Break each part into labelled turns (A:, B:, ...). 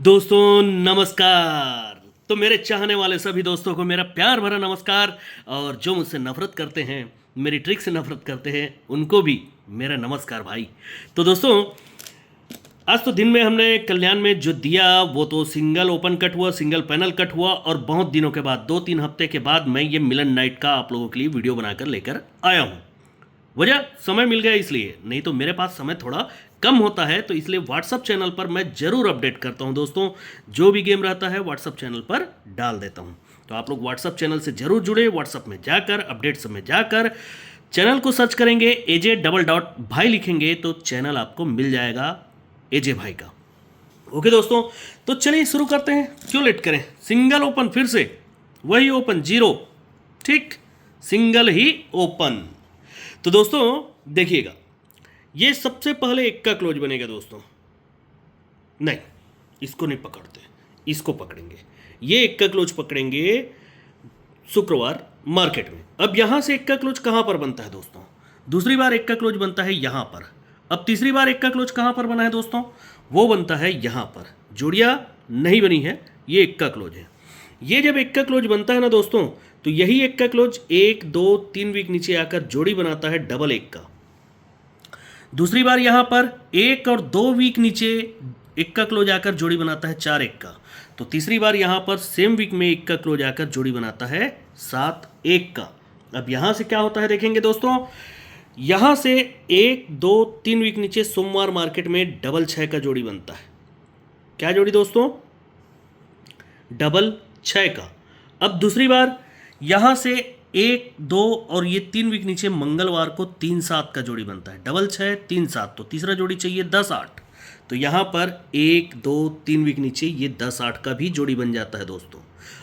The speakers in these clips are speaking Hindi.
A: दोस्तों नमस्कार। तो मेरे चाहने वाले सभी दोस्तों को मेरा प्यार भरा नमस्कार। और जो मुझसे नफरत करते हैं, मेरी ट्रिक से नफरत करते हैं, उनको भी मेरा नमस्कार भाई। तो दोस्तों, आज तो दिन में हमने कल्याण में जो दिया वो तो सिंगल ओपन कट हुआ, सिंगल पैनल कट हुआ, और बहुत दिनों के बाद 2-3 हफ्ते के बाद मैं ये मिलन नाइट का आप लोगों के लिए वीडियो बनाकर लेकर आया हूँ। वजह समय मिल गया इसलिए, नहीं तो मेरे पास समय थोड़ा कम होता है, तो इसलिए व्हाट्सअप चैनल पर मैं ज़रूर अपडेट करता हूं दोस्तों। जो भी गेम रहता है व्हाट्सअप चैनल पर डाल देता हूं। तो आप लोग व्हाट्सअप चैनल से ज़रूर जुड़े। व्हाट्सअप में जाकर, अपडेट्स में जाकर चैनल को सर्च करेंगे, एजे डबल डॉट भाई लिखेंगे तो चैनल आपको मिल जाएगा, एजे भाई का। ओके दोस्तों, तो चलिए शुरू करते हैं, क्यों लेट करें। सिंगल ओपन, फिर से वही ओपन, जीरो, ठीक, सिंगल ही ओपन। तो दोस्तों देखिएगा, ये सबसे पहले एक का क्लोज बनेगा दोस्तों। नहीं, इसको नहीं पकड़ते, इसको पकड़ेंगे। ये एक का क्लोज पकड़ेंगे शुक्रवार मार्केट में। अब यहां से एक का क्लोज कहां पर बनता है दोस्तों? दूसरी बार एक का क्लोज बनता है यहां पर। अब तीसरी बार एक का क्लोज कहां पर बना है दोस्तों? वो बनता है यहां पर। जोड़ियां नहीं बनी है, ये एक का क्लोज है। ये जब एक का क्लोज बनता है ना दोस्तों, तो यही एक का क्लोज 1, 2, 3 वीक नीचे आकर जोड़ी बनाता है डबल एक का। दूसरी बार यहां पर 1 और 2 वीक नीचे एक का क्लोज आकर जोड़ी बनाता है 4 1 का। तो तीसरी बार यहां पर सेम वीक में एक का क्लोज आकर जोड़ी बनाता है 7 1 का। अब यहां से क्या होता है देखेंगे दोस्तों। यहां से 1, 2, 3 वीक नीचे सोमवार मार्केट में डबल 6 का जोड़ी बनता है। क्या जोड़ी दोस्तों? डबल 6 का। अब दूसरी बार यहां से 1, 2 और ये 3 वीक नीचे मंगलवार को 3 7 का जोड़ी बनता है। डबल 6 3 7, तो तीसरा जोड़ी चाहिए 10 8। तो यहां पर 1, 2, 3 वीक नीचे ये 10 8 का भी जोड़ी बन जाता है दोस्तों।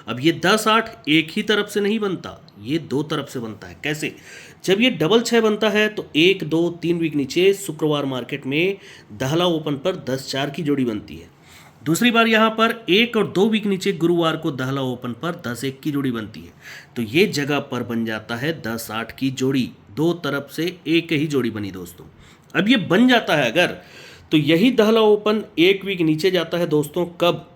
A: अब ये 10 8 एक ही तरफ से नहीं बनता, ये दो तरफ से बनता है। कैसे? जब ये डबल 6 बनता है तो 1, 2, 3 वीक नीचे शुक्रवार मार्केट में दहला ओपन पर 10 4 की जोड़ी बनती है। दूसरी बार यहाँ पर 1 और 2 वीक नीचे गुरुवार को दहला ओपन पर 10 1 की जोड़ी बनती है। तो ये जगह पर बन जाता है 10 8 की जोड़ी। दो तरफ से एक ही जोड़ी बनी दोस्तों। अब ये बन जाता है अगर, तो यही दहला ओपन 1 वीक नीचे जाता है दोस्तों। कब?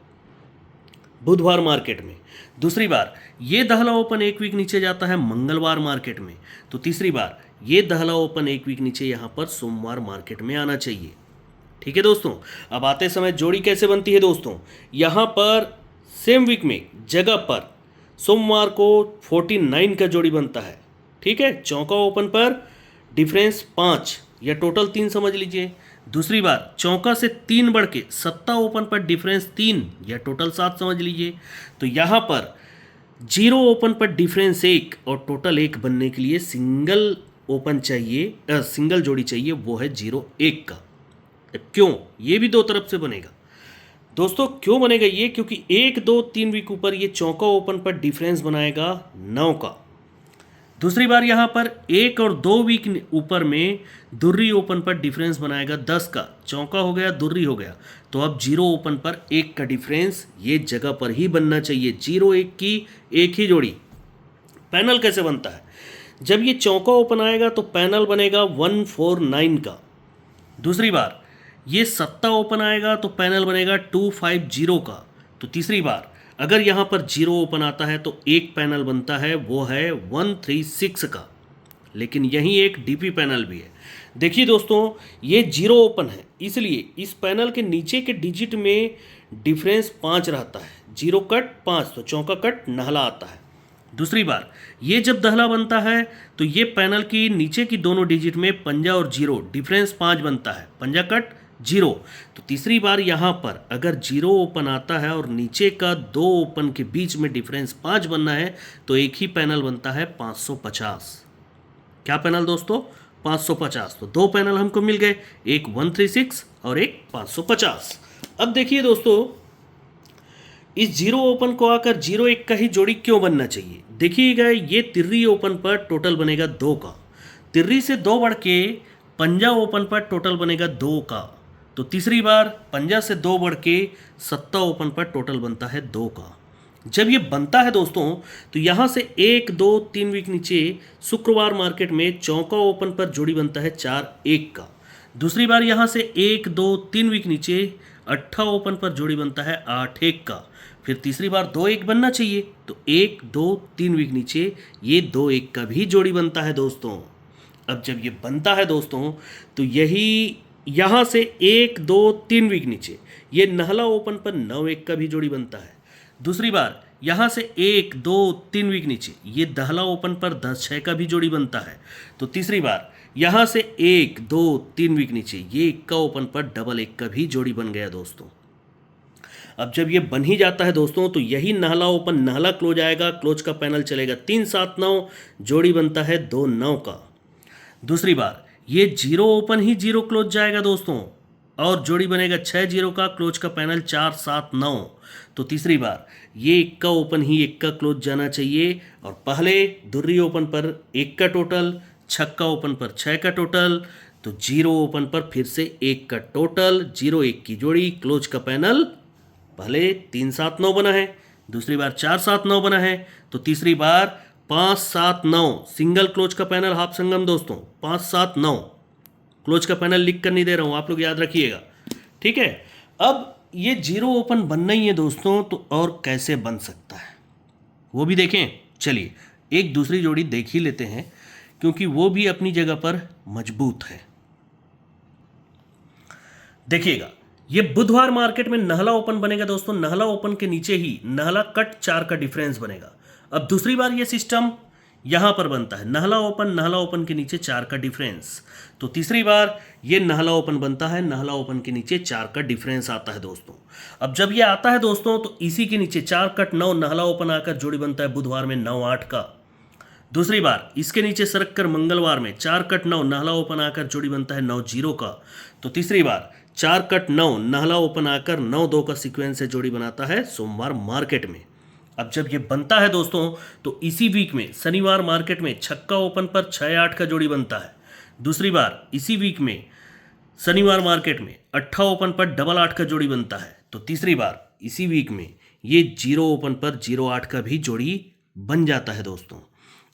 A: बुधवार मार्केट में। दूसरी बार ये दहला ओपन 1 वीक नीचे जाता है मंगलवार मार्केट में। तो तीसरी बार ये दहला ओपन 1 वीक नीचे यहाँ पर सोमवार मार्केट में आना चाहिए। ठीक है दोस्तों। अब आते समय जोड़ी कैसे बनती है दोस्तों? यहाँ पर सेम वीक में जगह पर सोमवार को 49 का जोड़ी बनता है। ठीक है, चौका ओपन पर डिफरेंस 5 या टोटल 3 समझ लीजिए। दूसरी बार चौका से 3 बढ़ के सत्ता ओपन पर डिफरेंस 3 या टोटल 7 समझ लीजिए। तो यहाँ पर जीरो ओपन पर डिफरेंस 1 और टोटल 1 बनने के लिए सिंगल ओपन चाहिए, सिंगल जोड़ी चाहिए, वो है 0 1 का। क्यों? ये भी दो तरफ से बनेगा दोस्तों। क्यों बनेगा ये? क्योंकि 1, 2, 3 वीक ऊपर ये चौका ओपन पर डिफरेंस बनाएगा 9 का। दूसरी बार यहां पर 1 और 2 वीक ऊपर में दुर्री ओपन पर डिफरेंस बनाएगा 10 का। चौका हो गया, दुर्री हो गया। तो अब 0 ओपन पर 1 का डिफरेंस ये जगह पर ही बनना चाहिए। 0 1 की एक ही जोड़ी। पैनल कैसे बनता है? जब ये चौका ओपन आएगा तो पैनल बनेगा 149 का। दूसरी बार ये सत्ता ओपन आएगा तो पैनल बनेगा 250 का। तो तीसरी बार अगर यहाँ पर 0 ओपन आता है तो एक पैनल बनता है, वो है 136 का। लेकिन यहीं एक डीपी पैनल भी है। देखिए दोस्तों, ये 0 ओपन है, इसलिए इस पैनल के नीचे के डिजिट में डिफरेंस 5 रहता है। 0 कट 5, तो चौका कट नहला आता है। दूसरी बार ये जब दहला बनता है तो ये पैनल की नीचे की दोनों डिजिट में पंजा और 0 डिफरेंस 5 बनता है। पंजा कट 0। तो तीसरी बार यहाँ पर अगर 0 ओपन आता है और नीचे का 2 ओपन के बीच में डिफरेंस 5 बनना है तो एक ही पैनल बनता है 550। क्या पैनल दोस्तों? 550। तो दो पैनल हमको मिल गए, एक 136 और एक 550। अब देखिए दोस्तों, इस 0 ओपन को आकर 0 1 का ही जोड़ी क्यों बनना चाहिए? देखिएगा, ये तिर्री ओपन पर टोटल बनेगा 2 का। तिर्री से 2 बढ़ के पंजा ओपन पर टोटल बनेगा 2 का। तो तीसरी बार पंजा से 2 बढ़ के सत्ता ओपन पर टोटल बनता है 2 का। जब ये बनता है दोस्तों, तो यहाँ से 1, 2, 3 वीक नीचे शुक्रवार मार्केट में चौका ओपन पर जोड़ी बनता है 4 1 का। दूसरी बार यहाँ से 1, 2, 3 वीक नीचे अट्ठा ओपन पर जोड़ी बनता है 8-1 का। फिर तीसरी बार 2-1 बनना चाहिए, तो 1 2 3 वीक नीचे ये 2-1 का भी जोड़ी बनता है दोस्तों। अब जब ये बनता है दोस्तों, तो यही यहाँ से 1 2 3 वीक नीचे ये नहला ओपन पर 9-1 का भी जोड़ी बनता है। दूसरी बार यहाँ से 1 2 3 वीक नीचे ये दहला ओपन पर 10-6 का भी जोड़ी बनता है। तो तीसरी बार यहाँ से 1 2 3 वीक नीचे ये इक्का ओपन पर 1-1 का भी जोड़ी बन गया दोस्तों। अब जब ये बन ही जाता है दोस्तों, तो यही नहला ओपन नहला क्लोज आएगा, क्लोज का पैनल चलेगा 3-7-9, जोड़ी बनता है 2-9 का। दूसरी बार ये 0 ओपन ही 0 क्लोज जाएगा दोस्तों, और जोड़ी बनेगा 6-0 का, क्लोज का पैनल 4-7-9। तो तीसरी बार ये इक्का ओपन ही इक्का क्लोज जाना चाहिए, और पहले दुर्री ओपन पर 1 का टोटल, छक्का ओपन पर 6 का टोटल, तो 0 ओपन पर फिर से 1 का टोटल, 0-1 की जोड़ी, क्लोज का पैनल पहले 3-7-9 बना है, दूसरी बार 4-7-9 बना है, तो तीसरी बार 5-7-9 सिंगल क्लोज का पैनल हाफ संगम दोस्तों। 5-7-9 क्लोज का पैनल लिख कर नहीं दे रहा हूँ, आप लोग याद रखिएगा, ठीक है। अब ये 0 ओपन बनना ही है दोस्तों, तो और कैसे बन सकता है वो भी देखें। चलिए एक दूसरी जोड़ी देख ही लेते हैं, क्योंकि वो भी अपनी जगह पर मजबूत है। देखिएगा, ये बुधवार मार्केट में नहला ओपन बनेगा दोस्तों, नहला ओपन के नीचे ही नहला कट 4 का डिफरेंस बनेगा। अब दूसरी बार ये सिस्टम यहां पर बनता है, नहला ओपन के नीचे 4 का डिफरेंस। तो तीसरी बार ये नहला ओपन बनता है, नहला ओपन के नीचे 4 का डिफरेंस आता है दोस्तों। अब जब ये आता है दोस्तों, तो इसी के नीचे 4 कट 9 नहला ओपन आकर जोड़ी बनता है बुधवार में 9-8 का। दूसरी बार इसके नीचे सरक कर मंगलवार में 4 कट 9 नहला ओपन आकर जोड़ी बनता है 9-0 का। तो तीसरी बार 4 कट 9 नहला ओपन आकर 9-2 का सीक्वेंस से जोड़ी बनाता है सोमवार मार्केट में। अब जब ये बनता है दोस्तों, तो इसी वीक में शनिवार मार्केट में छक्का ओपन पर 6-8 का जोड़ी बनता है। दूसरी बार इसी वीक में शनिवार मार्केट में अट्ठा ओपन पर 8-8 का जोड़ी बनता है। तो तीसरी बार इसी वीक में ये 0 ओपन पर 0-8 का भी जोड़ी बन जाता है दोस्तों।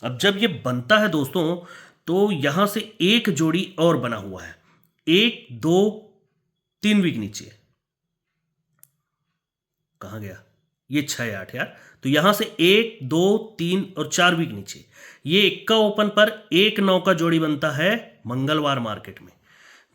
A: अब जब ये बनता है दोस्तों, तो यहां से एक जोड़ी और बना हुआ है, 1 2 3 वीक नीचे, कहां गया ये 6-8 यार। तो यहां से 1 2 3 और 4 वीक नीचे ये इक्का ओपन पर 1-9 का जोड़ी बनता है मंगलवार मार्केट में।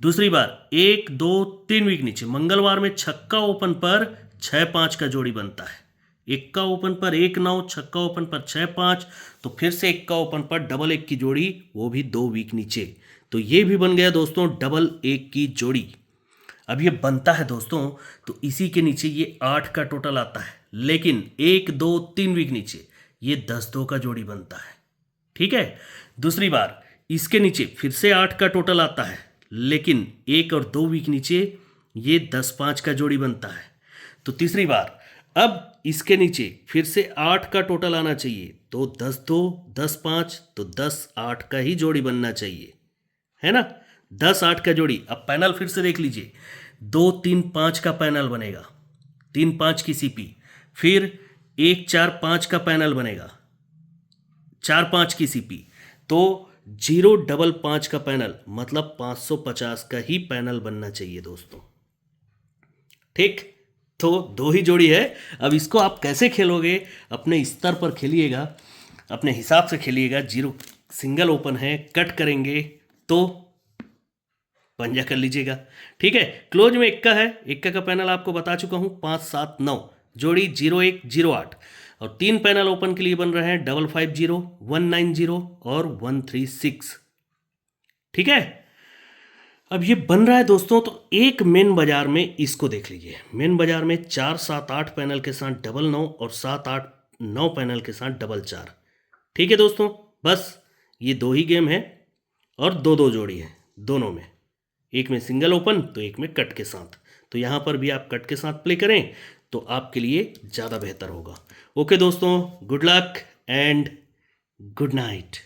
A: दूसरी बार 1 2 3 वीक नीचे मंगलवार में छक्का ओपन पर 6-5 का जोड़ी बनता है, इक्का ओपन पर 1-9, छक्का ओपन पर 6-5, तो फिर से इक्का ओपन पर 1-1 की जोड़ी, वो भी 2 वीक नीचे। तो ये भी बन गया दोस्तों 1-1 की जोड़ी। अब ये बनता है दोस्तों, तो इसी के नीचे ये 8 का टोटल आता है, लेकिन 1 2 3 वीक नीचे ये 10-2 का जोड़ी बनता है, ठीक है। दूसरी बार इसके नीचे फिर से 8 का टोटल आता है, लेकिन 1 और 2 वीक नीचे ये 10-5 का जोड़ी बनता है। तो तीसरी बार अब इसके नीचे फिर से 8 का टोटल आना चाहिए, तो 10-2 10-5, तो 10-8 का ही जोड़ी बनना चाहिए, है ना। 10-8 का जोड़ी। अब पैनल फिर से देख लीजिए, 2-3-5 का पैनल बनेगा, 3-5 की सीपी, फिर 1-4-5 का पैनल बनेगा, 4-5 की सीपी, तो 0-5-5 का पैनल, मतलब 550 का ही पैनल बनना चाहिए दोस्तों, ठीक। तो 2 ही जोड़ी है। अब इसको आप कैसे खेलोगे, अपने स्तर पर खेलिएगा, अपने हिसाब से खेलिएगा। 0 सिंगल ओपन है, कट करेंगे तो पंजा कर लीजिएगा, ठीक है। क्लोज में इक्का है, इक्का का पैनल आपको बता चुका हूं, 5-7-9 जोड़ी 0-1-0-8, और 3 पैनल ओपन के लिए बन रहे हैं 550, 190 और 136, ठीक है। अब ये बन रहा है दोस्तों, तो एक मेन बाजार में इसको देख लीजिए, मेन बाजार में 4-7-8 पैनल के साथ 9-9 और 7-8-9 पैनल के साथ 4-4, ठीक है दोस्तों। बस ये 2 ही गेम है, और 2-2 जोड़ी है दोनों में, एक में सिंगल ओपन तो एक में कट के साथ। तो यहाँ पर भी आप कट के साथ प्ले करें तो आपके लिए ज़्यादा बेहतर होगा। ओके दोस्तों, good luck and good night.